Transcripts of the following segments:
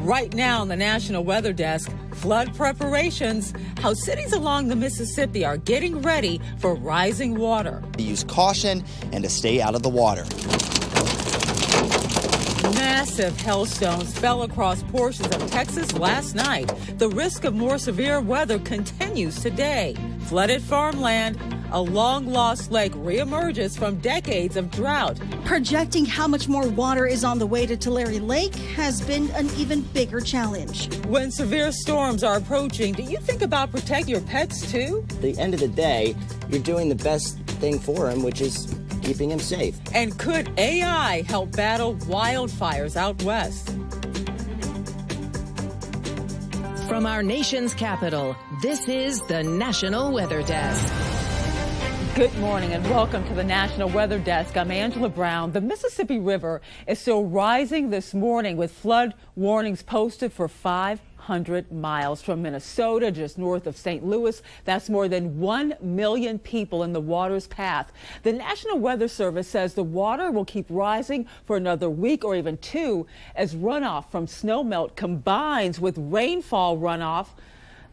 Right now on the National Weather Desk, flood preparations, how cities along the Mississippi are getting ready for rising water. To use caution and to stay out of the water. Massive hailstones fell across portions of Texas last night. The risk of more severe weather continues today. Flooded farmland, a long-lost lake reemerges from decades of drought. Projecting how much more water is on the way to Tulare Lake has been an even bigger challenge. When severe storms are approaching, do you think about protecting your pets too? At the end of the day, you're doing the best thing for him, which is keeping him safe. And could AI help battle wildfires out west? From our nation's capital, this is the National Weather Desk. Good morning and welcome to the National Weather Desk. I'm Angela Brown. The Mississippi River is still rising this morning with flood warnings posted for 500 miles from Minnesota just north of St. Louis. That's more than 1 million people in the water's path. The National Weather Service says the water will keep rising for another week or even two as runoff from snowmelt combines with rainfall runoff.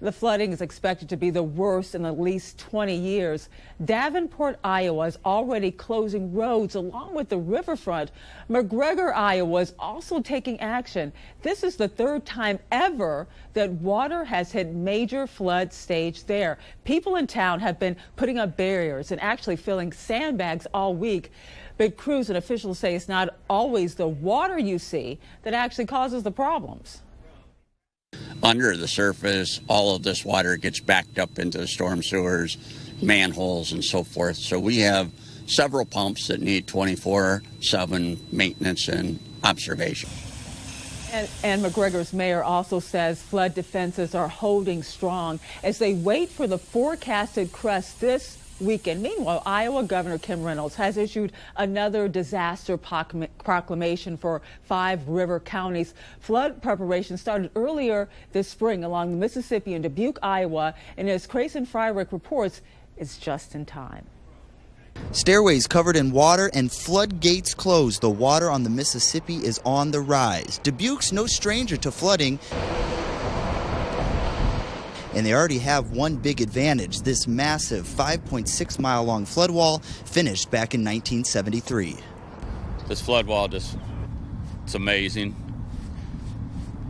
The flooding is expected to be the worst in at least 20 years. Davenport, Iowa is already closing roads along with the riverfront. McGregor, Iowa is also taking action. This is the third time ever that water has hit major flood stage there. People in town have been putting up barriers and actually filling sandbags all week. But crews and officials say it's not always the water you see that actually causes the problems. Under the surface, all of this water gets backed up into the storm sewers, manholes, and so forth. So we have several pumps that need 24/7 maintenance and observation. And McGregor's mayor also says flood defenses are holding strong as they wait for the forecasted crest this weekend. Meanwhile, Iowa Governor Kim Reynolds has issued another disaster proclamation for 5 river counties. Flood preparation started earlier this spring along the Mississippi in Dubuque, Iowa, and as Grayson Fryrick reports, it's just in time. Stairways covered in water and floodgates closed. The water on the Mississippi is on the rise. Dubuque's no stranger to flooding. And they already have one big advantage. This massive 5.6-mile-long flood wall finished back in 1973. This flood wall it's amazing.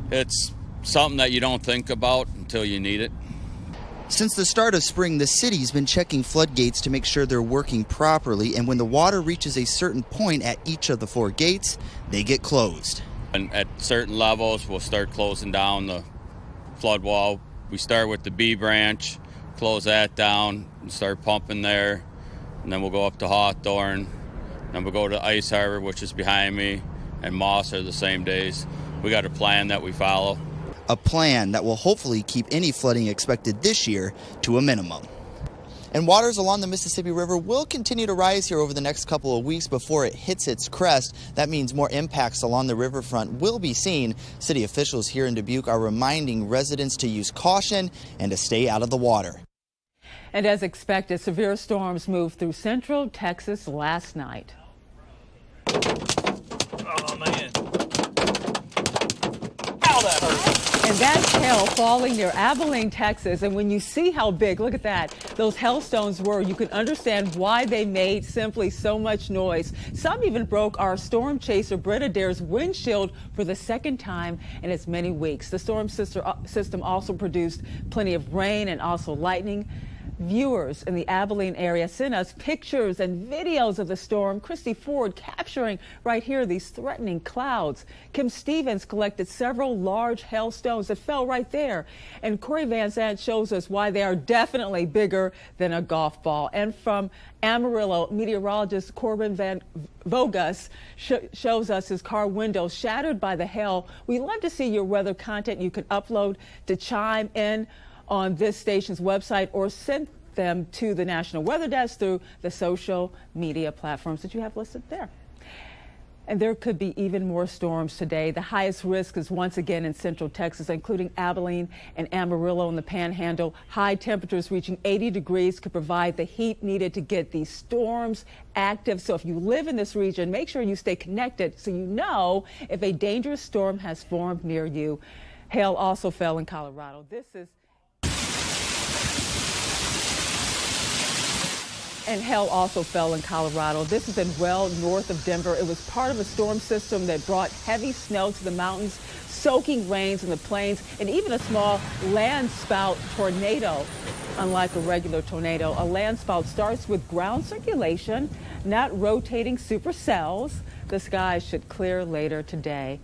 It's something that you don't think about until you need it. Since the start of spring, the city's been checking floodgates to make sure they're working properly. And when the water reaches a certain point at each of the 4 gates, they get closed. And at certain levels, we'll start closing down the flood wall. We start with the B branch, close that down, and start pumping there. And then we'll go up to Hawthorne. Then we'll go to Ice Harbor, which is behind me, and Moss are the same days. We got a plan that we follow. A plan that will hopefully keep any flooding expected this year to a minimum. And waters along the Mississippi River will continue to rise here over the next couple of weeks before it hits its crest. That means more impacts along the riverfront will be seen. City officials here in Dubuque are reminding residents to use caution and to stay out of the water. And as expected, severe storms moved through central Texas last night. Oh, man. Ow, that hurt. And that's hail falling near Abilene, Texas. And when you see how big, look at that, those hailstones were, you can understand why they made simply so much noise. Some even broke our storm chaser Britta Dare's windshield for the second time in as many weeks. The storm system also produced plenty of rain and also lightning. Viewers in the Abilene area sent us pictures and videos of the storm. Christy Ford capturing right here these threatening clouds. Kim Stevens collected several large hailstones that fell right there. And Corey Van Zandt shows us why they are definitely bigger than a golf ball. And from Amarillo, meteorologist Corbin Van Vogus shows us his car window shattered by the hail. We love to see your weather content you can upload to chime in on this station's website or send them to the National Weather Desk through the social media platforms that you have listed there. And there could be even more storms today. The highest risk is once again in central Texas, including Abilene and Amarillo in the Panhandle. High temperatures reaching 80 degrees could provide the heat needed to get these storms active. So if you live in this region, make sure you stay connected so you know if a dangerous storm has formed near you. Hail also fell in Colorado. And hail also fell in Colorado. This is in well north of Denver. It was part of a storm system that brought heavy snow to the mountains, soaking rains in the plains, and even a small landspout tornado. Unlike a regular tornado, a landspout starts with ground circulation, not rotating supercells. The skies should clear later today.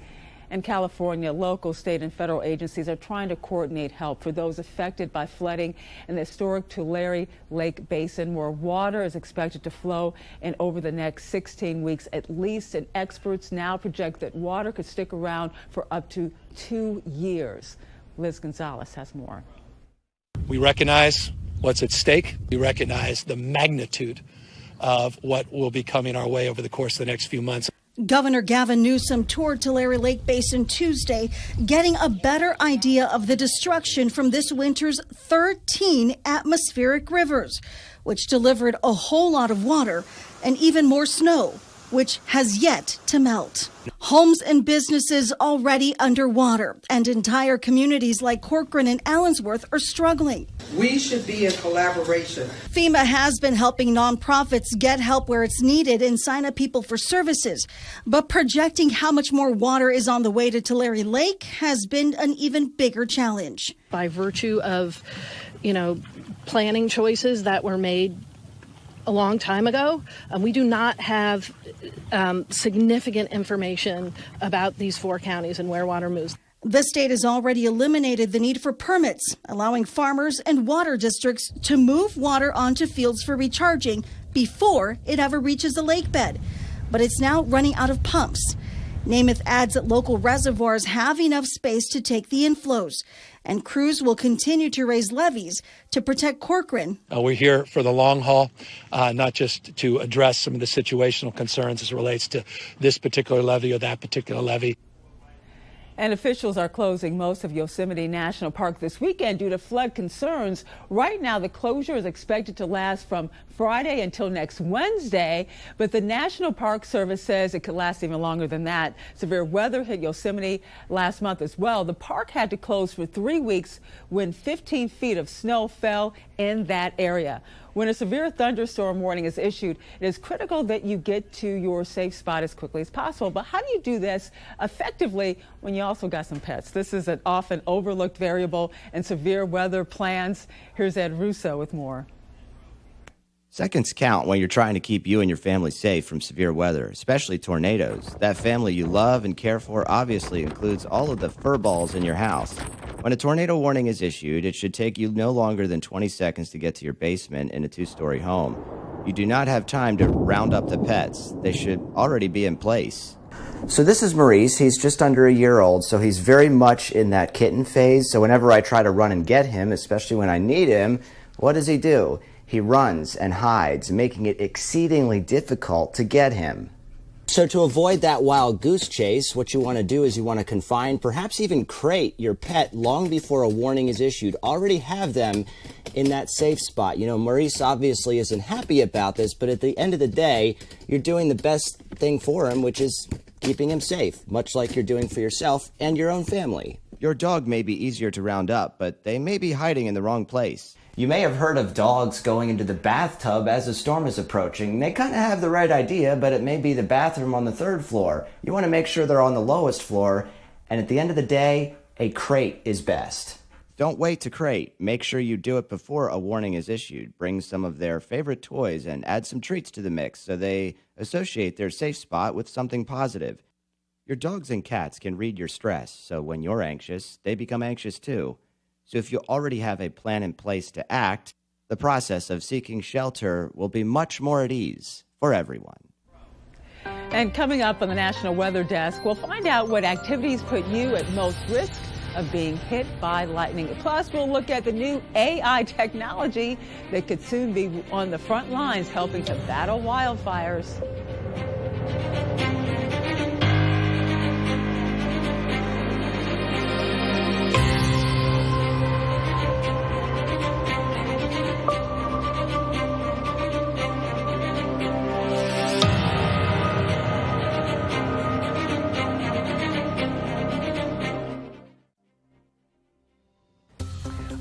In California, local, state, and federal agencies are trying to coordinate help for those affected by flooding in the historic Tulare Lake Basin, where water is expected to flow in over the next 16 weeks at least, and experts now project that water could stick around for up to 2 years. Liz Gonzalez has more. We recognize what's at stake. We recognize the magnitude of what will be coming our way over the course of the next few months. Governor Gavin Newsom toured Tulare Lake Basin Tuesday, getting a better idea of the destruction from this winter's 13 atmospheric rivers, which delivered a whole lot of water and even more snow, which has yet to melt. Homes and businesses already underwater, and entire communities like Corcoran and Allensworth are struggling. We should be in collaboration. FEMA has been helping nonprofits get help where it's needed and sign up people for services. But projecting how much more water is on the way to Tulare Lake has been an even bigger challenge. By virtue of, planning choices that were made a long time ago, we do not have significant information about these 4 counties and where water moves. The state has already eliminated the need for permits, allowing farmers and water districts to move water onto fields for recharging before it ever reaches the lake bed. But it's now running out of pumps. Namath adds that local reservoirs have enough space to take the inflows, and crews will continue to raise levees to protect Corcoran. We're here for the long haul, not just to address some of the situational concerns as it relates to this particular levee or that particular levee. And officials are closing most of Yosemite National Park this weekend due to flood concerns. Right now, the closure is expected to last from Friday until next Wednesday, but the National Park Service says it could last even longer than that. Severe weather hit Yosemite last month as well. The park had to close for 3 weeks when 15 feet of snow fell in that area. When a severe thunderstorm warning is issued, it is critical that you get to your safe spot as quickly as possible. But how do you do this effectively when you also got some pets? This is an often overlooked variable in severe weather plans. Here's Ed Russo with more. Seconds count when you're trying to keep you and your family safe from severe weather, especially tornadoes. That family you love and care for obviously includes all of the fur balls in your house. When a tornado warning is issued, it should take you no longer than 20 seconds to get to your basement in a 2-story home. You do not have time to round up the pets. They should already be in place. So this is Maurice. He's just under a year old, so he's very much in that kitten phase. So whenever I try to run and get him, especially when I need him, what does he do? He runs and hides, making it exceedingly difficult to get him. So to avoid that wild goose chase, what you want to do is you want to confine, perhaps even crate your pet long before a warning is issued. Already have them in that safe spot. Maurice obviously isn't happy about this, but at the end of the day, you're doing the best thing for him, which is keeping him safe, much like you're doing for yourself and your own family. Your dog may be easier to round up, but they may be hiding in the wrong place. You may have heard of dogs going into the bathtub as a storm is approaching. They kind of have the right idea, but it may be the bathroom on the 3rd floor. You want to make sure they're on the lowest floor, and at the end of the day, a crate is best. Don't wait to crate. Make sure you do it before a warning is issued. Bring some of their favorite toys and add some treats to the mix so they associate their safe spot with something positive. Your dogs and cats can read your stress, so when you're anxious, they become anxious too. So if you already have a plan in place to act, the process of seeking shelter will be much more at ease for everyone. And coming up on the National Weather Desk, we'll find out what activities put you at most risk of being hit by lightning. Plus, we'll look at the new AI technology that could soon be on the front lines helping to battle wildfires.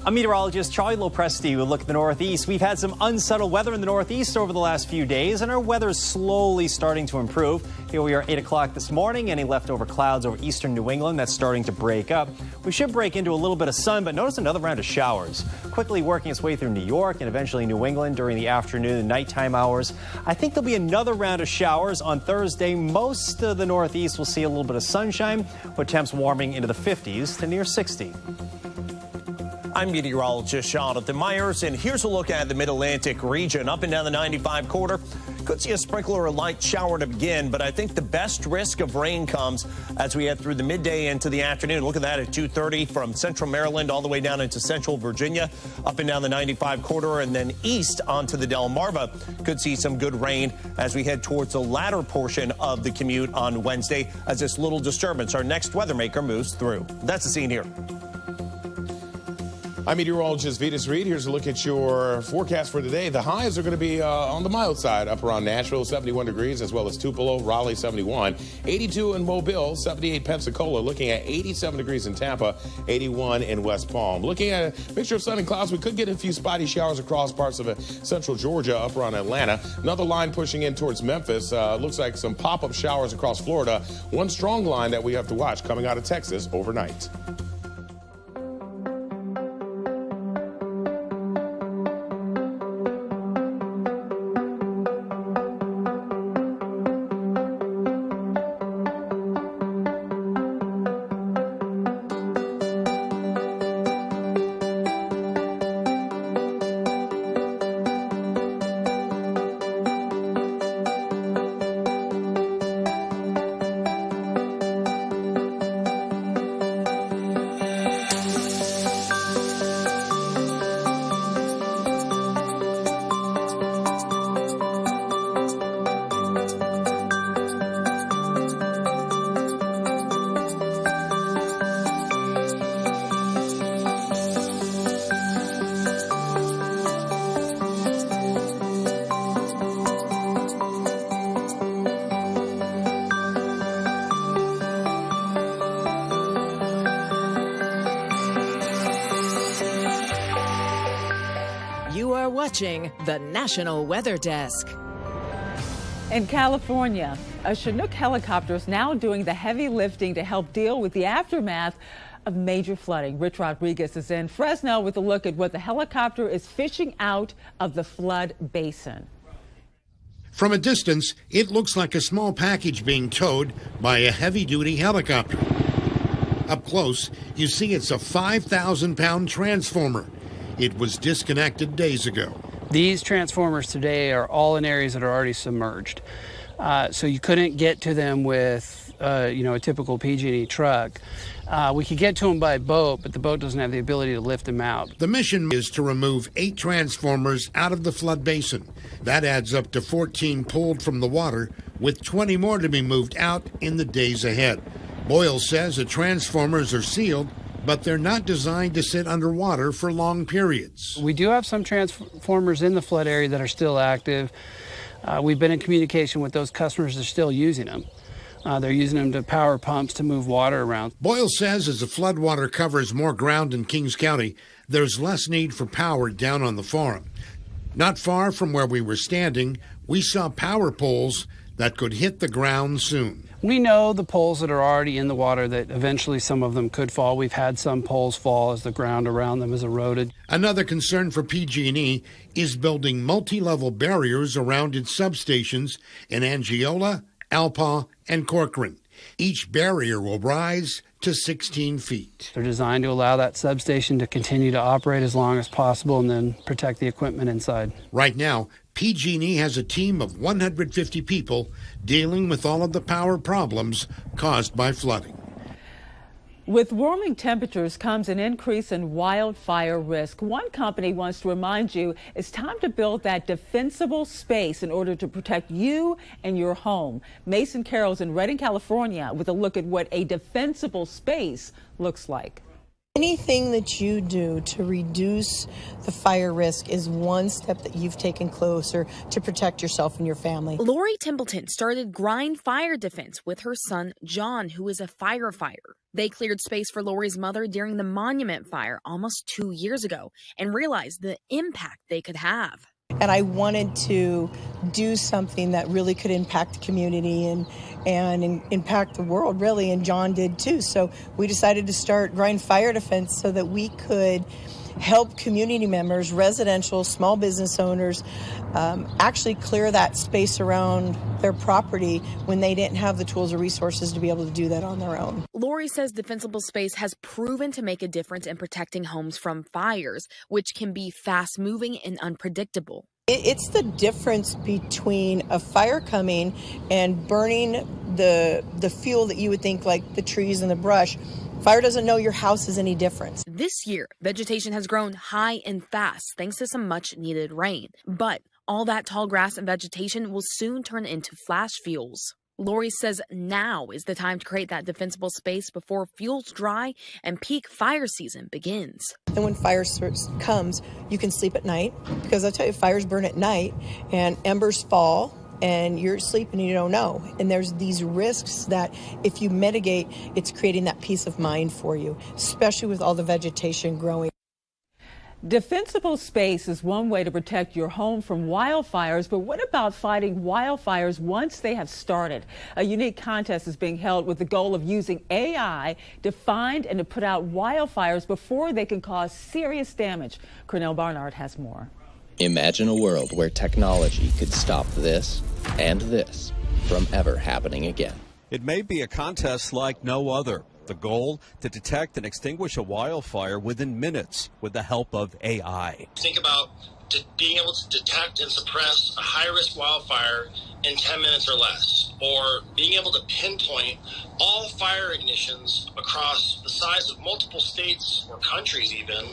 I'm meteorologist Charlie Lopresti with a look at the Northeast. We've had some unsettled weather in the Northeast over the last few days, and our weather is slowly starting to improve. Here we are 8 o'clock this morning. Any leftover clouds over eastern New England, that's starting to break up. We should break into a little bit of sun, but notice another round of showers. Quickly working its way through New York and eventually New England during the afternoon and nighttime hours. I think there'll be another round of showers on Thursday. Most of the Northeast will see a little bit of sunshine, with temps warming into the 50s to near 60. I'm meteorologist Jonathan Myers, and here's a look at the Mid-Atlantic region. Up and down the 95 corridor, could see a sprinkle or a light shower to begin, but I think the best risk of rain comes as we head through the midday into the afternoon. Look at that at 2:30 from central Maryland all the way down into central Virginia, up and down the 95 corridor, and then east onto the Delmarva. Could see some good rain as we head towards the latter portion of the commute on Wednesday as this little disturbance, our next weather maker, moves through. That's the scene here. I'm meteorologist Vetus Reed. Here's a look at your forecast for today. The highs are going to be on the mild side, up around Nashville, 71 degrees, as well as Tupelo, Raleigh, 71, 82 in Mobile, 78 Pensacola, looking at 87 degrees in Tampa, 81 in West Palm. Looking at a mixture of sun and clouds, we could get a few spotty showers across parts of central Georgia, up around Atlanta. Another line pushing in towards Memphis. Looks like some pop-up showers across Florida. One strong line that we have to watch coming out of Texas overnight. Watching the National Weather Desk. In California, a Chinook helicopter is now doing the heavy lifting to help deal with the aftermath of major flooding. Rich Rodriguez is in Fresno with a look at what the helicopter is fishing out of the flood basin. From a distance, it looks like a small package being towed by a heavy-duty helicopter. Up close, you see it's a 5,000-pound transformer. It was disconnected days ago. These transformers today are all in areas that are already submerged. So you couldn't get to them with, a typical PG&E truck. We could get to them by boat, but the boat doesn't have the ability to lift them out. The mission is to remove 8 transformers out of the flood basin. That adds up to 14 pulled from the water, with 20 more to be moved out in the days ahead. Boyle says the transformers are sealed, but they're not designed to sit underwater for long periods. We do have some transformers in the flood area that are still active. We've been in communication with those customers that are still using them. They're using them to power pumps to move water around. Boyle says as the floodwater covers more ground in Kings County, there's less need for power down on the farm. Not far from where we were standing, we saw power poles that could hit the ground soon. We know the poles that are already in the water that eventually some of them could fall. We've had some poles fall as the ground around them is eroded. Another concern for PG&E is building multi-level barriers around its substations in Angiola, Alpa, and Corcoran. Each barrier will rise to 16 feet. They're designed to allow that substation to continue to operate as long as possible and then protect the equipment inside. Right now, PG&E has a team of 150 people dealing with all of the power problems caused by flooding. With warming temperatures comes an increase in wildfire risk. One company wants to remind you it's time to build that defensible space in order to protect you and your home. Mason Carroll's in Redding, California with a look at what a defensible space looks like. Anything that you do to reduce the fire risk is one step that you've taken closer to protect yourself and your family. Lori Templeton started Grind Fire Defense with her son, John, who is a firefighter. They cleared space for Lori's mother during the Monument Fire almost 2 years ago and realized the impact they could have. And I wanted to do something that really could impact the community and impact the world, really, and John did too. So we decided to start Grind Fire Defense so that we could help community members, residential, small business owners, actually clear that space around their property when they didn't have the tools or resources to be able to do that on their own. Lori says Defensible Space has proven to make a difference in protecting homes from fires, which can be fast-moving and unpredictable. It's the difference between a fire coming and burning the fuel that you would think, like the trees and the brush. Fire doesn't know your house is any different. This year, vegetation has grown high and fast thanks to some much-needed rain. But all that tall grass and vegetation will soon turn into flash fuels. Lori says now is the time to create that defensible space before fuels dry and peak fire season begins. And when fire comes, you can sleep at night, because I'll tell you, fires burn at night and embers fall and you're sleeping and you don't know. And there's these risks that if you mitigate, it's creating that peace of mind for you, especially with all the vegetation growing. Defensible space is one way to protect your home from wildfires, but what about fighting wildfires once they have started? A unique contest is being held with the goal of using AI to find and to put out wildfires before they can cause serious damage. Cornell Barnard has more. Imagine a world where technology could stop this and this from ever happening again. It may be a contest like no other. The goal, to detect and extinguish a wildfire within minutes with the help of AI. Think about being able to detect and suppress a high-risk wildfire in 10 minutes or less, or being able to pinpoint all fire ignitions across the size of multiple states or countries even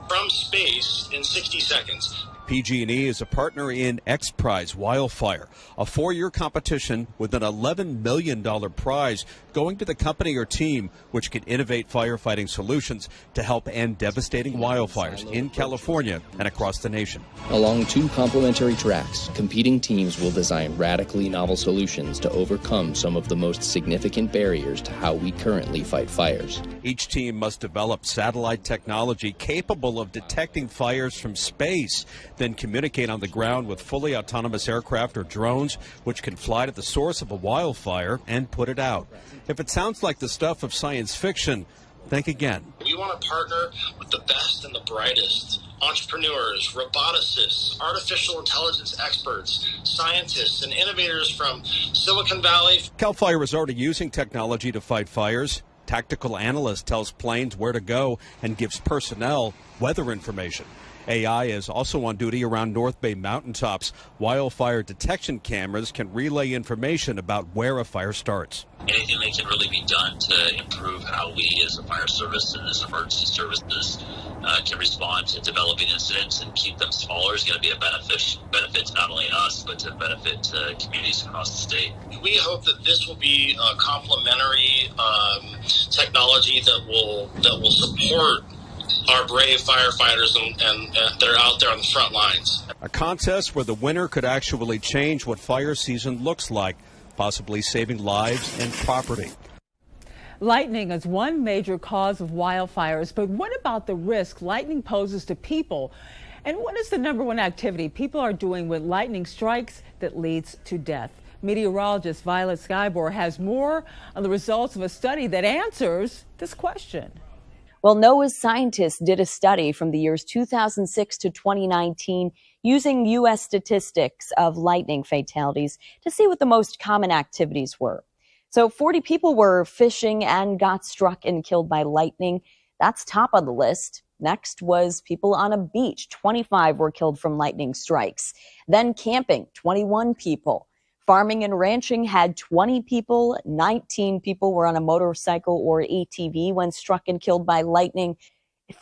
from space in 60 seconds. PG&E is a partner in X Prize Wildfire, a 4-year competition with an $11 million prize going to the company or team which can innovate firefighting solutions to help end devastating wildfires in California and across the nation. Along 2 complementary tracks, competing teams will design radically novel solutions to overcome some of the most significant barriers to how we currently fight fires. Each team must develop satellite technology capable of detecting fires from space, then communicate on the ground with fully autonomous aircraft or drones, which can fly to the source of a wildfire and put it out. If it sounds like the stuff of science fiction, think again. We want to partner with the best and the brightest entrepreneurs, roboticists, artificial intelligence experts, scientists, and innovators from Silicon Valley. CAL FIRE is already using technology to fight fires. Tactical analyst tells planes where to go and gives personnel weather information. AI is also on duty around North Bay mountaintops. Wildfire detection cameras can relay information about where a fire starts. Anything that can really be done to improve how we as a fire service and as emergency services can respond to developing incidents and keep them smaller is going to be a benefit to not only us, but to benefit to communities across the state. We hope that this will be a complementary technology that will support our brave firefighters and that are out there on the front lines. A contest where the winner could actually change what fire season looks like, possibly saving lives and property. Lightning is one major cause of wildfires, but what about the risk lightning poses to people? And what is the #1 activity people are doing when lightning strikes that leads to death? Meteorologist Violet Skybor has more on the results of a study that answers this question. Well, NOAA's scientists did a study from the years 2006 to 2019 using U.S. statistics of lightning fatalities to see what the most common activities were. So 40 people were fishing and got struck and killed by lightning. That's top of the list. Next was people on a beach. 25 were killed from lightning strikes. Then camping, 21 people. Farming and ranching had 20 people. 19 people were on a motorcycle or ATV when struck and killed by lightning.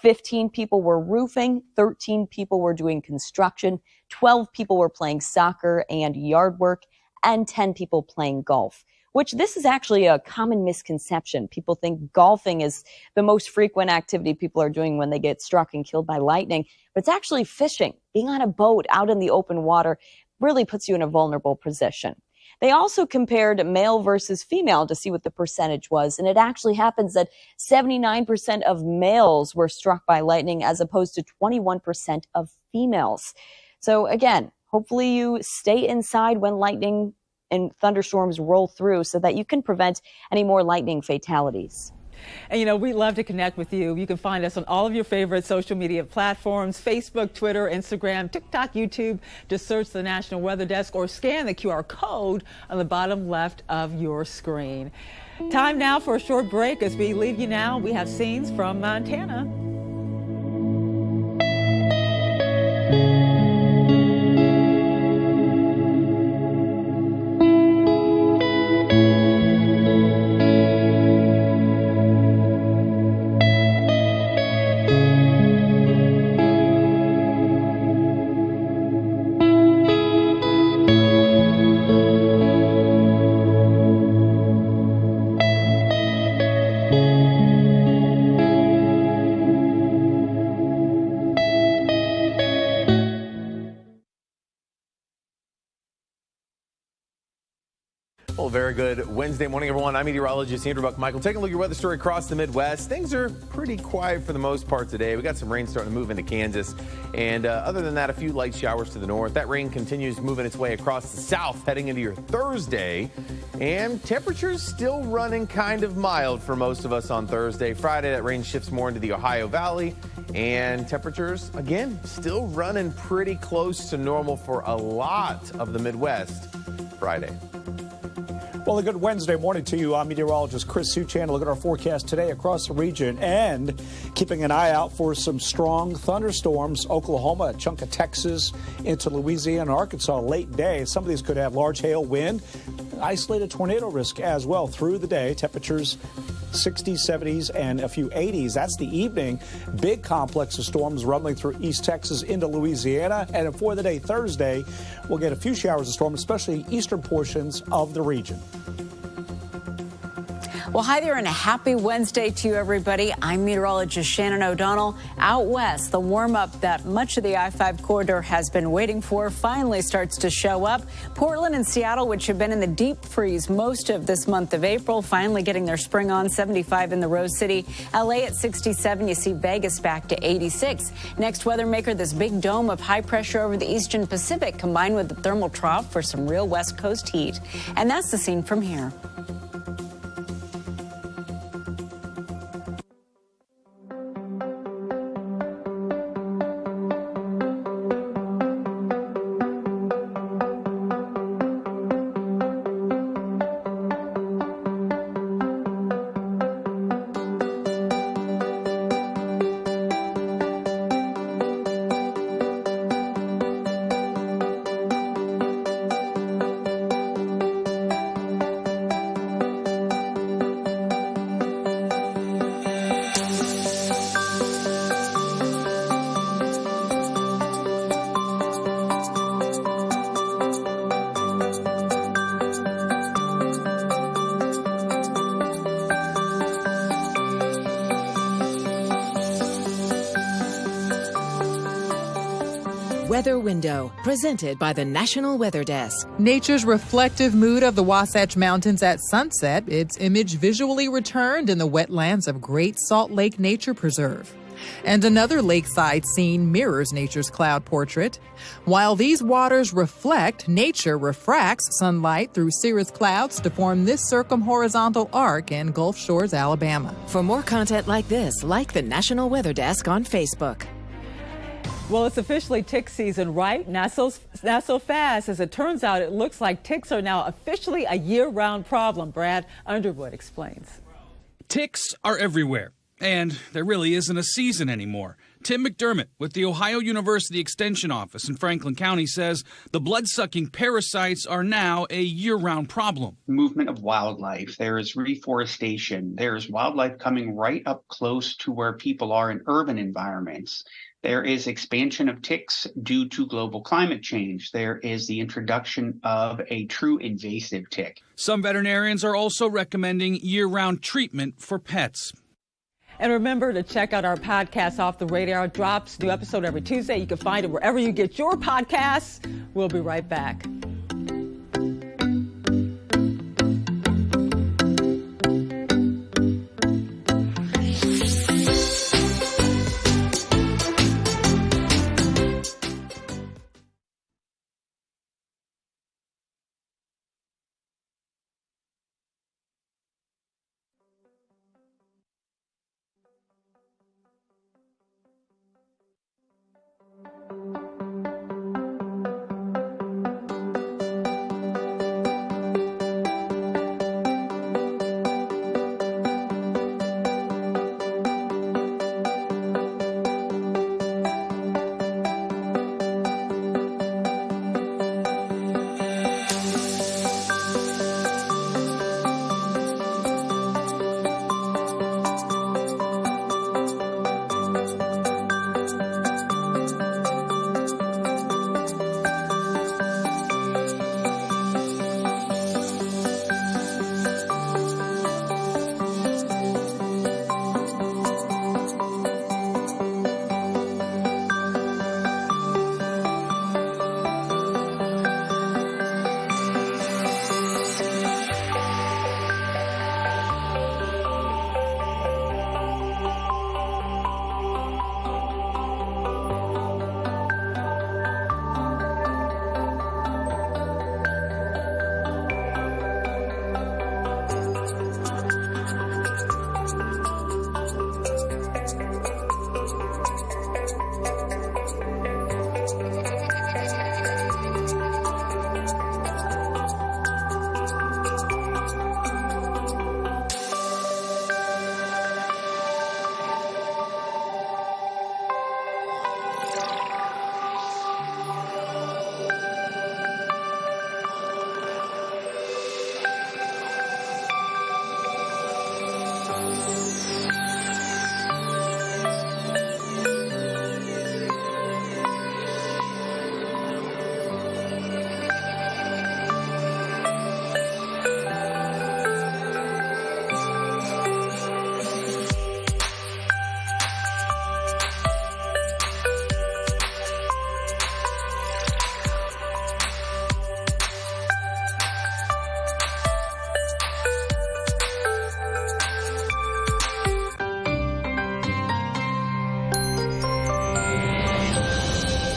15 people were roofing. 13 people were doing construction. 12 people were playing soccer and yard work. And 10 people playing golf. which this is actually a common misconception. People think golfing is the most frequent activity people are doing when they get struck and killed by lightning, but it's actually fishing. Being on a boat out in the open water really puts you in a vulnerable position. They also compared male versus female to see what the percentage was, and it actually happens that 79% of males were struck by lightning as opposed to 21% of females. So again, hopefully you stay inside when lightning and thunderstorms roll through so that you can prevent any more lightning fatalities. And we love to connect with you. You can find us on all of your favorite social media platforms: Facebook, Twitter, Instagram, TikTok, YouTube. Just search the National Weather Desk or scan the QR code on the bottom left of your screen. Time now for a short break. As we leave you now, we have scenes from Montana. Well, very good Wednesday morning, everyone. I'm meteorologist Andrew Buck-Michael. Taking a look at your weather story across the Midwest. Things are pretty quiet for the most part today. We got some rain starting to move into Kansas. And other than that, a few light showers to the north. That rain continues moving its way across the south, heading into your Thursday. And temperatures still running kind of mild for most of us on Thursday. Friday, that rain shifts more into the Ohio Valley. And temperatures, again, still running pretty close to normal for a lot of the Midwest Friday. Well, a good Wednesday morning to you. I'm meteorologist Chris Suchan. Look at our forecast today across the region and keeping an eye out for some strong thunderstorms. Oklahoma, a chunk of Texas into Louisiana and Arkansas late day. Some of these could have large hail, wind, isolated tornado risk as well through the day. Temperatures 60s, 70s, and a few 80s. That's the evening. Big complex of storms rumbling through East Texas into Louisiana. And for the day Thursday, we'll get a few showers of storm, especially eastern portions of the region. Well, hi there and a happy Wednesday to you, everybody. I'm meteorologist Shannon O'Donnell. Out west, the warm-up that much of the I-5 corridor has been waiting for finally starts to show up. Portland and Seattle, which have been in the deep freeze most of this month of April, finally getting their spring on. 75 in the Rose City. LA at 67. You see Vegas back to 86. Next weather maker, this big dome of high pressure over the eastern Pacific combined with the thermal trough for some real West Coast heat. And that's the scene from here. Weather Window, presented by the National Weather Desk. Nature's reflective mood of the Wasatch Mountains at sunset, its image visually returned in the wetlands of Great Salt Lake Nature Preserve. And another lakeside scene mirrors nature's cloud portrait. While these waters reflect, nature refracts sunlight through cirrus clouds to form this circumhorizontal arc in Gulf Shores, Alabama. For more content like this, like the National Weather Desk on Facebook. Well, it's officially tick season, right? Not so fast. As it turns out, it looks like ticks are now officially a year-round problem. Brad Underwood explains. Ticks are everywhere, and there really isn't a season anymore. Tim McDermott with the Ohio University Extension Office in Franklin County says the blood-sucking parasites are now a year-round problem. Movement of wildlife, there's reforestation, there's wildlife coming right up close to where people are in urban environments. There is expansion of ticks due to global climate change. There is the introduction of a true invasive tick. Some veterinarians are also recommending year-round treatment for pets. And remember to check out our podcast, Off the Radar. It drops new episode every Tuesday. You can find it wherever you get your podcasts. We'll be right back.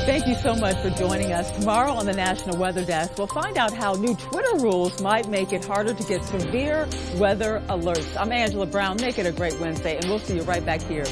Thank you so much for joining us. Tomorrow on the National Weather Desk, we'll find out how new Twitter rules might make it harder to get severe weather alerts. I'm Angela Brown. Make it a great Wednesday, and we'll see you right back here